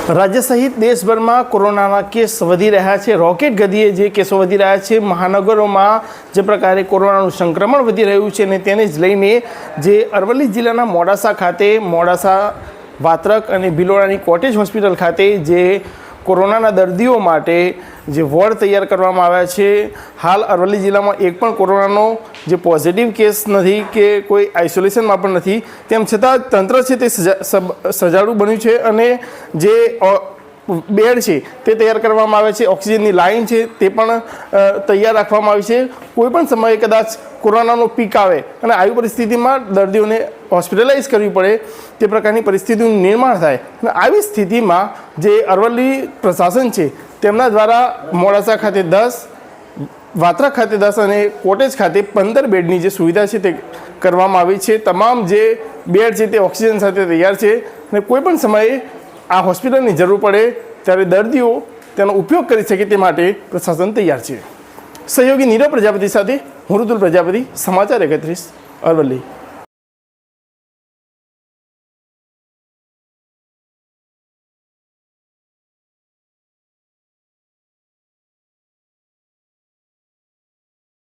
राज्य सहित देशभर में कोरोना केस वधी रहा है। रॉकेट गतिए जे केसों वधी रहा है। महानगरों में जे प्रकारे कोरोना संक्रमण वधी रह्यु छे ने तेने ज लईने जे अरवली जिल्लाना मोडासा खाते मोडासा वात्रक अने भीलोडानी कॉटेज हॉस्पिटल खाते जे कोरोना दर्दीओ माटे जे वॉर्ड तैयार करवामां आव्या छे। हाल अरवली जिल्ला में एक पण कोरोनानो जे पॉजिटिव केस नहीं कि कोई आइसोलेशन में पण नहीं, तेम छतां तंत्र छे ते सजाड़ू बन्युं छे अने जे बेड छे ते तैयार करवामां आवे छे। ऑक्सिजननी लाइन छे ते पण तैयार राखवामां आवी छे। कोईपण समये कदाच कोरोनानो पीक आवे अने आवी परिस्थितिमां दर्दीओने हॉस्पिटलाइज करवी पड़े ते प्रकारनी परिस्थितिनुं निर्माण थाय। अने आवी स्थितिमां जे अरवली प्रशासन छे तेमना द्वारा मोडासा खाते 10, वात्रा खाते 10 अने कोटेज खाते 15 बेडनी जे सुविधा छे ते करवामां आवी छे। तमाम जे बेड छे ते ऑक्सिजन साथे तैयार छे अने कोईपण समये आ हॉस्पिटलनी जरूर पड़े त्यारे दर्दीओ तेनो उपयोग करी शके ते माटे प्रशासन तैयार छे। सहयोगी नीरव प्रजापति साथे हुं ऋतुल प्रजापति, समाचार 31 अरवली।